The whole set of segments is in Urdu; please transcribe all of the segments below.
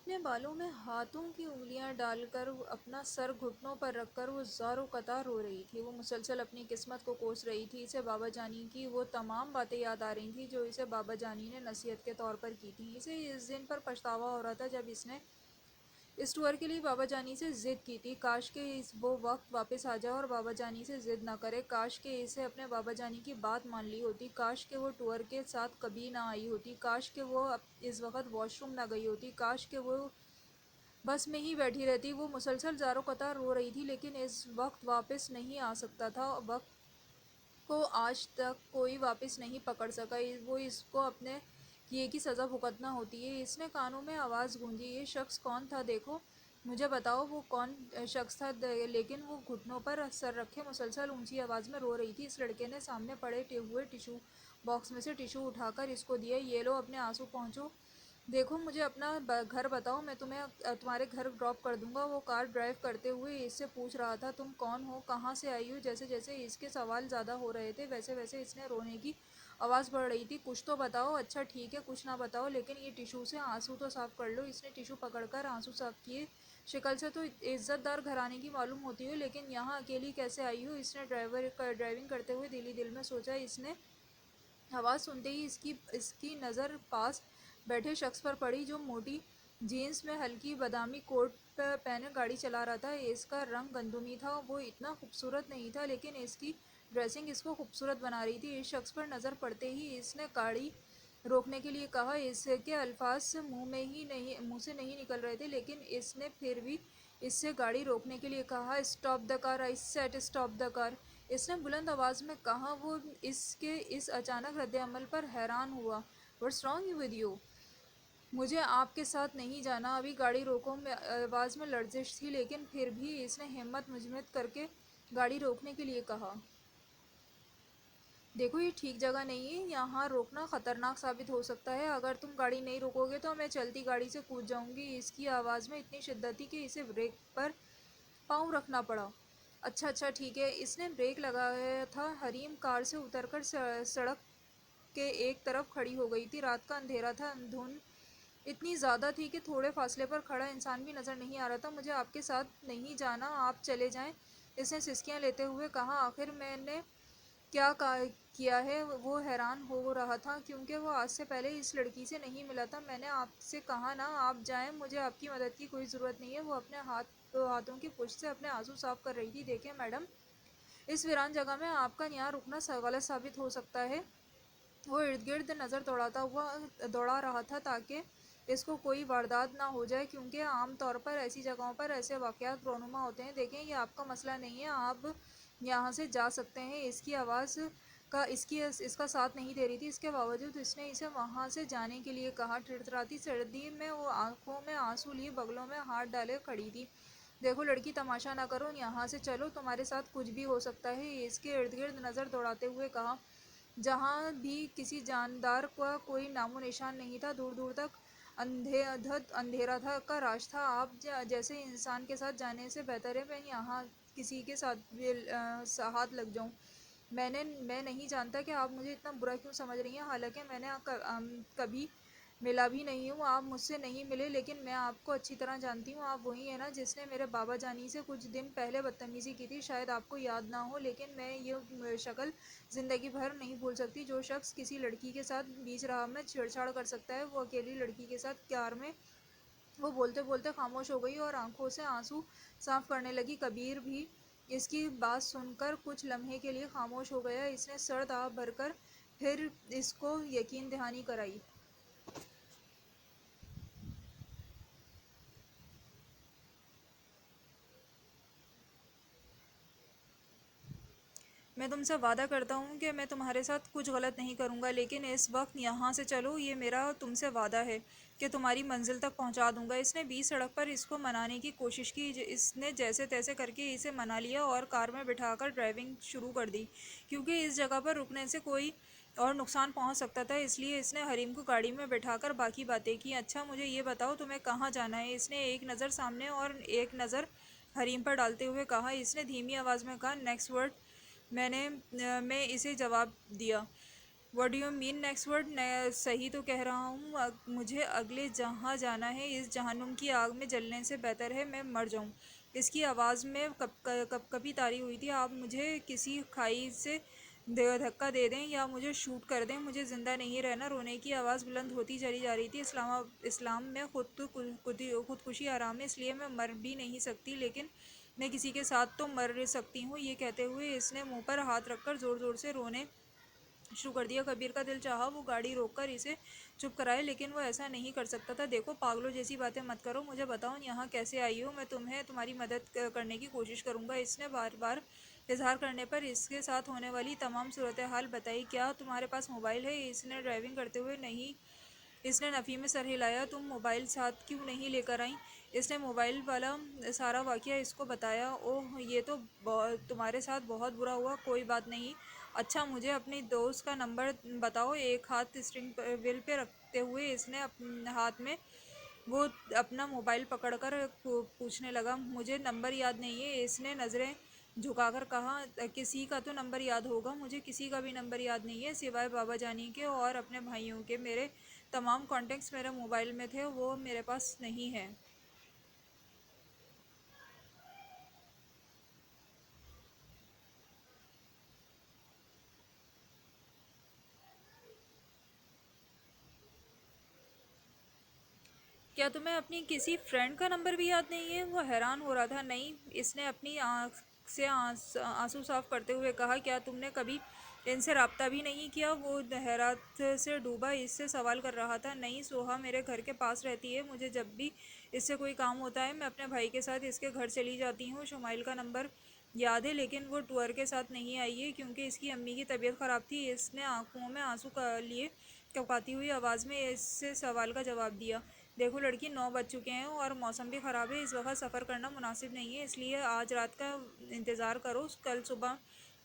اپنے بالوں میں ہاتھوں کی انگلیاں ڈال کر اپنا سر گھٹنوں پر رکھ کر وہ زار و قطار رو رہی تھی۔ وہ مسلسل اپنی قسمت کو کوس رہی تھی۔ اسے بابا جانی کی وہ تمام باتیں یاد آ رہی تھیں جو اسے بابا جانی نے نصیحت کے طور پر کی تھیں۔ اسے اس دن پر پچھتاوا ہو رہا تھا جب اس نے اس ٹور کے لیے بابا جانی سے ضد کی تھی۔ کاش کہ وہ وقت واپس آ جائے اور بابا جانی سے ضد نہ کرے۔ کاش کہ اسے اپنے بابا جانی کی بات مان لی ہوتی۔ کاش کہ وہ ٹور کے ساتھ کبھی نہ آئی ہوتی۔ کاش کہ وہ اس وقت واش روم نہ گئی ہوتی۔ کاش کہ وہ بس میں ہی بیٹھی رہتی۔ وہ مسلسل زار و قطار رو رہی تھی لیکن اس وقت واپس نہیں آ سکتا تھا۔ وقت کو آج تک کوئی واپس نہیں پکڑ سکا۔ وہ اس کو اپنے کیے کی سزا بھگتنا ہوتی ہے۔ اس نے کانوں میں آواز گونجی، یہ شخص کون تھا؟ دیکھو، مجھے بتاؤ وہ کون شخص تھا؟ لیکن وہ گھٹنوں پر سر رکھے مسلسل اونچی آواز میں رو رہی تھی۔ اس لڑکے نے سامنے پڑے ہوئے ٹیشو باکس میں سے ٹیشو اٹھا کر اس کو دیا۔ یہ لو، اپنے آنسو پہنچو۔ دیکھو، مجھے اپنا گھر بتاؤ، میں تمہیں تمہارے گھر ڈراپ کر دوں گا۔ وہ کار ڈرائیو کرتے ہوئے اس سے پوچھ رہا تھا، تم کون ہو؟ کہاں سے آئی ہو؟ جیسے جیسے اس کے سوال زیادہ ہو رہے تھے ویسے ویسے اس نے رونے کی آواز بڑھ رہی تھی۔ کچھ تو بتاؤ۔ اچھا ٹھیک ہے، کچھ نہ بتاؤ لیکن یہ ٹیشو سے آنسو تو صاف کر لو۔ اس نے ٹیشو پکڑ کر آنسو صاف کیے۔ شکل سے تو عزت دار گھرانے کی معلوم ہوتی ہو لیکن یہاں اکیلی کیسے آئی ہو؟ اس نے ڈرائیونگ کرتے ہوئے دل میں سوچا۔ اس نے آواز سنتے ہی اس کی نظر پاس بیٹھے شخص پر پڑی جو موٹی جینس میں ہلکی بادامی کوٹ پہنے گاڑی چلا رہا تھا۔ اس کا رنگ گندمی تھا۔ وہ اتنا خوبصورت نہیں تھا لیکن اس کی ڈریسنگ اس کو خوبصورت بنا رہی تھی۔ اس شخص پر نظر پڑتے ہی اس نے گاڑی روکنے کے لیے کہا۔ اس کے الفاظ منہ سے نہیں نکل رہے تھے لیکن اس نے پھر بھی اس سے گاڑی روکنے کے لیے کہا۔ Stop the car, I said stop the car, اس نے بلند آواز میں کہا۔ وہ اس کے اس اچانک رد عمل پر حیران ہوا۔ What's wrong with you? مجھے آپ کے ساتھ نہیں جانا۔ ابھی گاڑی روکو۔ آواز میں لرزش تھی لیکن پھر بھی اس نے ہمت مجمد کر کے گاڑی روکنے کے لیے کہا۔ دیکھو، یہ ٹھیک جگہ نہیں ہے۔ یہاں روکنا خطرناک ثابت ہو سکتا ہے۔ اگر تم گاڑی نہیں روکو گے تو میں چلتی گاڑی سے کود جاؤں گی۔ اس کی آواز میں اتنی شدت تھی کہ اسے بریک پر پاؤں رکھنا پڑا۔ اچھا ٹھیک ہے۔ اس نے بریک لگایا تھا۔ حریم کار سے اتر کر سڑک کے ایک طرف کھڑی ہو گئی تھی۔ رات کا اندھیرا تھا۔ دھند اتنی زیادہ تھی کہ تھوڑے فاصلے پر کھڑا انسان بھی نظر نہیں آ رہا تھا۔ مجھے آپ کے ساتھ نہیں جانا، آپ چلے جائیں، اس نے سسکیاں لیتے ہوئے کہا۔ آخر میں نے کیا کیا ہے؟ وہ حیران ہو رہا تھا کیونکہ وہ آج سے پہلے اس لڑکی سے نہیں ملا تھا۔ میں نے آپ سے کہا نا، آپ جائیں، مجھے آپ کی مدد کی کوئی ضرورت نہیں ہے۔ وہ اپنے ہاتھوں کی پشت سے اپنے آنسو صاف کر رہی تھی۔ دیکھیں میڈم، اس ویران جگہ میں آپ کا یہاں رکنا غلط ثابت ہو سکتا ہے۔ وہ ارد گرد نظر دوڑا رہا تھا تاکہ اس کو کوئی واردات نہ ہو جائے کیونکہ عام طور پر ایسی جگہوں پر ایسے واقعات رونما ہوتے ہیں۔ دیکھیں، یہ آپ کا مسئلہ نہیں ہے، آپ یہاں سے جا سکتے ہیں۔ اس کی آواز اس کا ساتھ نہیں دے رہی تھی۔ اس کے باوجود اس نے اسے وہاں سے جانے کے لیے کہا۔ تڑتڑاتی سردی میں وہ آنکھوں میں آنسو لیے بغلوں میں ہاتھ ڈالے کھڑی تھی۔ دیکھو لڑکی، تماشا نہ کرو، یہاں سے چلو، تمہارے ساتھ کچھ بھی ہو سکتا ہے، اس کے ارد گرد نظر دوڑاتے ہوئے کہا۔ جہاں بھی کسی جاندار کا کوئی نام و نشان نہیں تھا۔ دور دور تک اندھیرا کا راج تھا۔ آپ جیسے انسان کے ساتھ جانے سے بہتر ہے میں یہاں کسی کے ساتھ ہاتھ لگ جاؤں۔ میں نہیں جانتا کہ آپ مجھے اتنا برا کیوں سمجھ رہی ہیں، حالانکہ میں نے کبھی ملا بھی نہیں ہوں۔ آپ مجھ سے نہیں ملے لیکن میں آپ کو اچھی طرح جانتی ہوں۔ آپ وہی ہیں نا جس نے میرے بابا جانی سے کچھ دن پہلے بدتمیزی کی تھی؟ شاید آپ کو یاد نہ ہو لیکن میں یہ شکل زندگی بھر نہیں بھول سکتی۔ جو شخص کسی لڑکی کے ساتھ بیچ راہ میں چھیڑ چھاڑ کر سکتا ہے، وہ اکیلی لڑکی کے ساتھ کار میں۔ وہ بولتے بولتے خاموش ہو گئی اور آنکھوں سے آنسو صاف کرنے لگی۔ کبیر بھی اس کی بات سن کر کچھ لمحے کے لیے خاموش ہو گیا۔ اس نے سرد آہ بھر کر پھر اس کو یقین دہانی کرائی۔ میں تم سے وعدہ کرتا ہوں کہ میں تمہارے ساتھ کچھ غلط نہیں کروں گا لیکن اس وقت یہاں سے چلو، یہ میرا تم سے وعدہ ہے کہ تمہاری منزل تک پہنچا دوں گا۔ اس نے بیچ سڑک پر اس کو منانے کی کوشش کی۔ اس نے جیسے تیسے کر کے اسے منا لیا اور کار میں بٹھا کر ڈرائیونگ شروع کر دی کیونکہ اس جگہ پر رکنے سے کوئی اور نقصان پہنچ سکتا تھا، اس لیے اس نے حریم کو گاڑی میں بٹھا کر باقی باتیں کی۔ اچھا مجھے یہ بتاؤ تمہیں کہاں جانا ہے؟ اس نے ایک نظر سامنے اور ایک نظر حریم پر ڈالتے ہوئے کہا۔ اس نے دھیمی آواز میں کہا، نیکسٹ ورڈ، میں اسے جواب دیا۔ What do you mean next word? صحیح تو کہہ رہا ہوں، مجھے اگلے جہاں جانا ہے، اس جہنم کی آگ میں جلنے سے بہتر ہے میں مر جاؤں۔ اس کی آواز میں کپ کپی تاری ہوئی تھی۔ آپ مجھے کسی کھائی سے دھکا دے دیں یا مجھے شوٹ کر دیں، مجھے زندہ نہیں رہنا۔ رونے کی آواز بلند ہوتی چلی جا رہی تھی۔ اسلام میں خودکشی حرام ہے، اس لیے میں مر بھی نہیں سکتی، لیکن میں کسی کے ساتھ تو مر سکتی ہوں۔ یہ کہتے ہوئے اس نے منہ پر ہاتھ رکھ کر زور زور سے رونے شروع کر دیا۔ کبیر کا دل چاہا وہ گاڑی روک کر اسے چپ کرائے، لیکن وہ ایسا نہیں کر سکتا تھا۔ دیکھو پاگلوں جیسی باتیں مت کرو، مجھے بتاؤ یہاں کیسے آئی ہو، میں تمہاری مدد کرنے کی کوشش کروں گا۔ اس نے بار بار اظہار کرنے پر اس کے ساتھ ہونے والی تمام صورتحال بتائی۔ کیا تمہارے پاس موبائل ہے؟ اس نے ڈرائیونگ کرتے ہوئے نہیں، اس نے نفی میں سر ہلایا۔ تم موبائل ساتھ کیوں نہیں لے کر آئیں؟ اس نے موبائل والا سارا واقعہ اس کو بتایا۔ اوہ یہ تو تمہارے ساتھ بہت برا ہوا، کوئی بات نہیں۔ اچھا مجھے اپنی دوست کا نمبر بتاؤ۔ ایک ہاتھ اسٹرنگ وہیل پہ رکھتے ہوئے اس نے ہاتھ میں وہ اپنا موبائل پکڑ کر پوچھنے لگا۔ مجھے نمبر یاد نہیں ہے، اس نے نظریں جھکا کر کہا۔ کسی کا تو نمبر یاد ہوگا، مجھے کسی کا بھی نمبر یاد نہیں ہے سوائے بابا جانی کے اور اپنے بھائیوں کے۔ میرے تمام کانٹیکٹس میرے موبائل میں تھے، وہ میرے پاس نہیں ہے۔ کیا تمہیں اپنی کسی فرینڈ کا نمبر بھی یاد نہیں ہے؟ وہ حیران ہو رہا تھا۔ نہیں، اس نے اپنی آنکھ سے آنسو صاف کرتے ہوئے کہا۔ کیا تم نے کبھی ان سے رابطہ بھی نہیں کیا؟ وہ حیرت سے ڈوبا اس سے سوال کر رہا تھا۔ نہیں، سوہا میرے گھر کے پاس رہتی ہے، مجھے جب بھی اس سے کوئی کام ہوتا ہے میں اپنے بھائی کے ساتھ اس کے گھر چلی جاتی ہوں۔ شمائل کا نمبر یاد ہے، لیکن وہ ٹور کے ساتھ نہیں آئی ہے کیونکہ اس کی امی کی طبیعت خراب تھی۔ اس نے آنکھوں میں آنسو لیے کپکاتی ہوئی آواز میں اس سے سوال کا جواب دیا۔ دیکھو لڑکی، 9 بج چکے ہیں اور موسم بھی خراب ہے، اس وقت سفر کرنا مناسب نہیں ہے، اس لیے آج رات کا انتظار کرو، کل صبح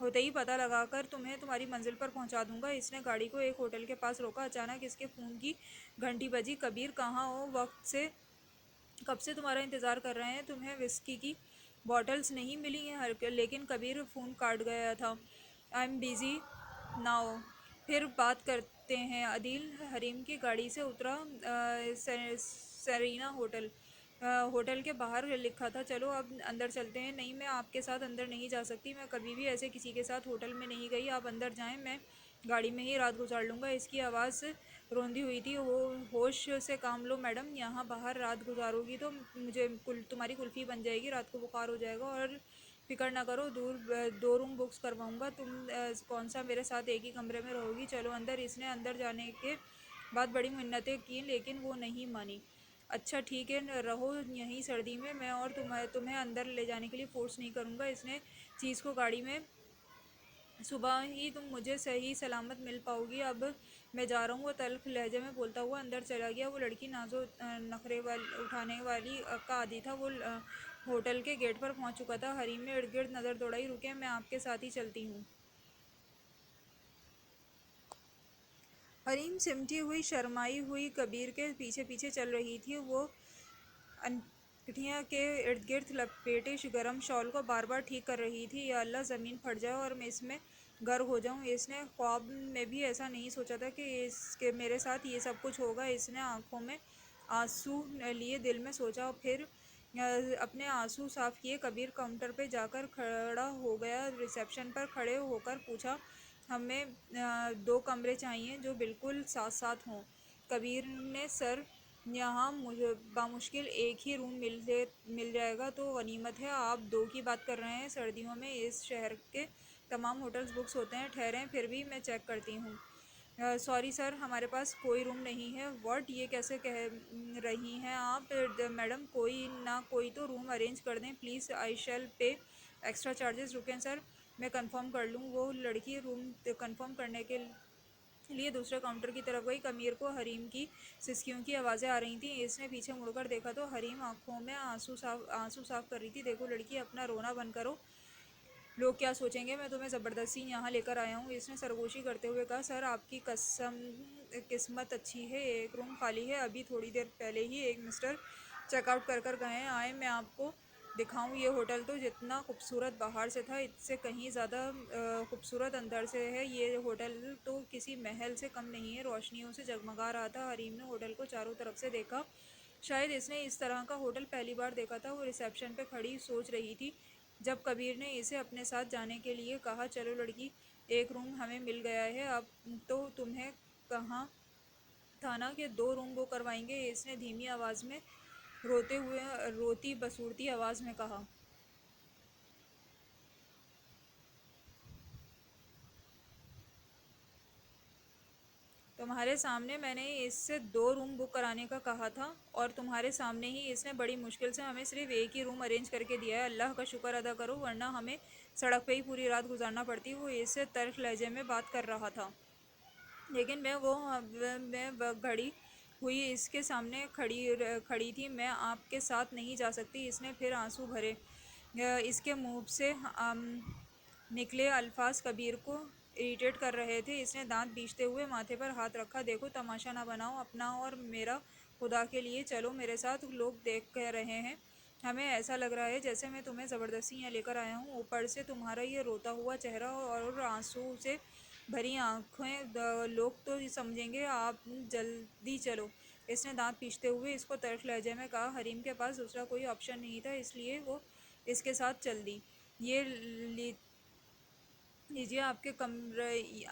ہوتے ہی پتہ لگا کر تمہیں تمہاری منزل پر پہنچا دوں گا۔ اس نے گاڑی کو ایک ہوٹل کے پاس روکا۔ اچانک اس کے فون کی گھنٹی بجی۔ کبیر کہاں ہو؟ کب سے تمہارا انتظار کر رہے ہیں، تمہیں وسکی کی باٹلز نہیں ملی ہیں؟ لیکن کبیر فون کاٹ گیا تھا۔ آئی ایم بزی ناؤ، پھر بات کرتے ہیں۔ عدیل حریم کی گاڑی سے اترا۔ سرینا ہوٹل کے باہر لکھا تھا۔ چلو اب اندر چلتے ہیں۔ نہیں، میں آپ کے ساتھ اندر نہیں جا سکتی، میں کبھی بھی ایسے کسی کے ساتھ ہوٹل میں نہیں گئی، آپ اندر جائیں، میں گاڑی میں ہی رات گزار لوں گا۔ اس کی آواز روندی ہوئی تھی۔ ہوش سے کام لو میڈم، یہاں باہر رات گزارو گی تو مجھے تمہاری کلفی بن جائے گی، رات کو بخار ہو جائے گا۔ اور فکر نہ کرو، 2 روم بکس کرواؤں گا، تم کون سا میرے ساتھ ایک ہی کمرے میں رہو گی۔ چلو اندر۔ اس نے اندر جانے کے بعد بڑی منتیں کی لیکن وہ نہیں مانی۔ اچھا ٹھیک ہے، رہو یہیں سردی میں اور تمہیں اندر لے جانے کے لیے فورس نہیں کروں گا۔ اس نے چیز کو گاڑی میں، صبح ہی تم مجھے صحیح سلامت مل پاؤ گی، اب میں جا رہا ہوں۔ وہ تلخ لہجے میں بولتا ہوا اندر چلا گیا۔ وہ لڑکی نازو نخرے اٹھانے والی کا عادی تھا۔ وہ ہوٹل کے گیٹ پر پہنچ چکا تھا۔ حریم نے ارد گرد نظر دوڑائی۔ رکیں، میں آپ کے ساتھ ہی چلتی ہوں۔ حریم سمٹی ہوئی شرمائی ہوئی کبیر کے پیچھے پیچھے چل رہی تھی۔ وہ انگٹھیاں کے ارد گرد لپیٹے گرم شال کو بار بار ٹھیک کر رہی تھی۔ یا اللہ زمین پھٹ جائے اور میں اس میں غرق ہو جاؤں۔ اس نے خواب میں بھی ایسا نہیں سوچا تھا کہ میرے ساتھ یہ سب کچھ ہوگا۔ اس نے آنکھوں میں آنسو لیے دل میں سوچا، پھر اپنے آنسو صاف کیے۔ کبیر کاؤنٹر پہ جا کر کھڑا ہو گیا۔ ریسیپشن پر کھڑے ہو کر پوچھا، ہمیں 2 کمرے چاہئیں جو بالکل ساتھ ساتھ ہوں۔ کبیر نے سر، یہاں بامشکل ایک ہی روم مل جائے گا تو غنیمت ہے، آپ 2 کی بات کر رہے ہیں؟ سردیوں میں اس شہر کے تمام ہوٹلز بکس ہوتے ہیں۔ ٹھہریں، پھر بھی میں چیک کرتی ہوں۔ سوری سر، ہمارے پاس کوئی روم نہیں ہے۔ واٹ، یہ کیسے کہہ رہی ہیں آپ؟ میڈم کوئی نہ کوئی تو روم ارینج کر دیں please, I shall pay extra charges. رکیں سر، میں کنفرم کر لوں۔ وہ لڑکی روم کنفرم کرنے کے لیے دوسرے کاؤنٹر کی طرف گئی۔ کبیر کو حریم کی سسکیوں کی آوازیں آ رہی تھیں۔ اس نے پیچھے مڑ کر دیکھا تو حریم آنکھوں میں آنسو صاف کر رہی تھی۔ دیکھو لڑکی، اپنا رونا بند کرو، لوگ کیا سوچیں گے، میں تمہیں زبردستی یہاں لے کر آیا ہوں۔ اس نے سرگوشی کرتے ہوئے کہا۔ سر آپ کی قسمت اچھی ہے، ایک روم خالی ہے، ابھی تھوڑی دیر پہلے ہی ایک مسٹر چیک آؤٹ کر گئے ہیں۔ آئیں، میں آپ کو دکھاؤں؟ یہ ہوٹل تو جتنا خوبصورت باہر سے تھا اس سے کہیں زیادہ خوبصورت اندر سے ہے۔ یہ ہوٹل تو کسی محل سے کم نہیں ہے، روشنیوں سے جگمگا رہا تھا۔ حریم نے ہوٹل کو چاروں طرف سے دیکھا، شاید اس نے اس طرح کا ہوٹل پہلی بار دیکھا تھا۔ وہ ریسیپشن پہ کھڑی سوچ رہی تھی جب کبیر نے اسے اپنے ساتھ جانے کے لیے کہا۔ چلو لڑکی، ایک روم ہمیں مل گیا ہے، اب تو تمہیں کہاں تھا نا کہ 2 روم بک کروائیں گے، اس نے دھیمی آواز میں روتی بسورتی آواز میں کہا۔ تمہارے سامنے میں نے اس سے 2 روم بک کرانے کا کہا تھا، اور تمہارے سامنے ہی اس نے بڑی مشکل سے ہمیں صرف ایک ہی روم ارینج کر کے دیا ہے۔ اللہ کا شکر ادا کرو، ورنہ ہمیں سڑک پہ ہی پوری رات گزارنا پڑتی۔ وہ اس سے تلخ لہجے میں بات کر رہا تھا، لیکن میں گھڑی ہوئی اس کے سامنے کھڑی تھی۔ میں آپ کے ساتھ نہیں جا سکتی، اس نے پھر آنسو بھرے اس کے منہ سے نکلے الفاظ کبیر کو اریٹیٹ کر رہے تھے۔ اس نے دانت بیچتے ہوئے ماتھے پر ہاتھ رکھا۔ دیکھو، تماشا نہ بناؤ اپنا اور میرا، خدا کے لیے چلو میرے ساتھ، لوگ دیکھ رہے ہیں، ہمیں ایسا لگ رہا ہے جیسے میں تمہیں زبردستی یہاں لے کر آیا ہوں، اوپر سے تمہارا یہ روتا ہوا چہرہ اور آنسو سے بھری آنکھیں، لوگ تو سمجھیں گے آپ۔ جلدی چلو، اس نے دانت پیستے ہوئے اس کو تلخ لہجے میں کہا۔ حریم کے پاس دوسرا کوئی آپشن نہیں تھا، اس لیے وہ اس کے ساتھ چل دی۔ یہ لیجیے آپ کے کمرہ،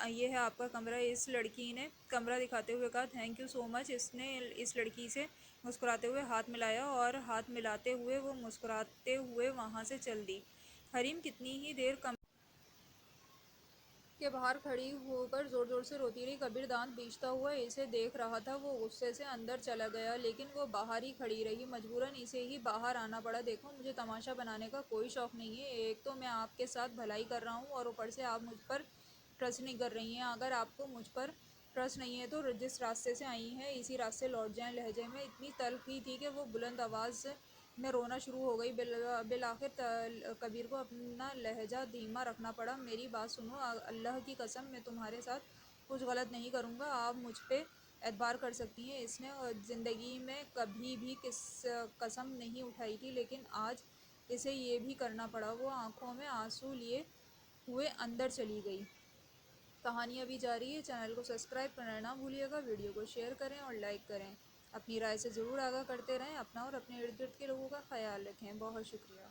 یہ ہے آپ کا کمرہ، اس لڑکی نے کمرہ دکھاتے ہوئے کہا۔ تھینک یو سو مچ۔ اس نے اس لڑکی سے مسکراتے ہوئے ہاتھ ملایا، اور ہاتھ ملاتے ہوئے وہ مسکراتے ہوئے وہاں سے چل دی۔ حریم کتنی ہی دیر کے باہر کھڑی ہو کر زور زور سے روتی رہی۔ کبیر دانت بیچتا ہوا اسے دیکھ رہا تھا۔ وہ غصے سے اندر چلا گیا، لیکن وہ باہر ہی کھڑی رہی، مجبوراً اسے ہی باہر آنا پڑا۔ دیکھو، مجھے تماشا بنانے کا کوئی شوق نہیں ہے، ایک تو میں آپ کے ساتھ بھلائی کر رہا ہوں، اور اوپر سے آپ مجھ پر ٹرسٹ نہیں کر رہی ہیں۔ اگر آپ کو مجھ پر ٹرسٹ نہیں ہے تو جس راستے سے آئی ہیں اسی راستے لوٹ جائیں۔ لہجے میں اتنی تلخی تھی کہ وہ بلند آواز میں رونا شروع ہو گئی۔ بالآخر کبیر کو اپنا لہجہ دھیما رکھنا پڑا۔ میری بات سنو، اللہ کی قسم میں تمہارے ساتھ کچھ غلط نہیں کروں گا، آپ مجھ پہ اعتبار کر سکتی ہیں۔ اس نے زندگی میں کبھی بھی قسم نہیں اٹھائی تھی، لیکن آج اسے یہ بھی کرنا پڑا۔ وہ آنکھوں میں آنسو لیے ہوئے اندر چلی گئی۔ کہانی ابھی جاری ہے، چینل کو سبسکرائب کرنا نہ بھولیے گا، ویڈیو کو شیئر کریں اور لائک کریں، اپنی رائے سے ضرور آگاہ کرتے رہیں، اپنا اور اپنے ارد گرد کے لوگوں کا خیال رکھیں۔ بہت شکریہ۔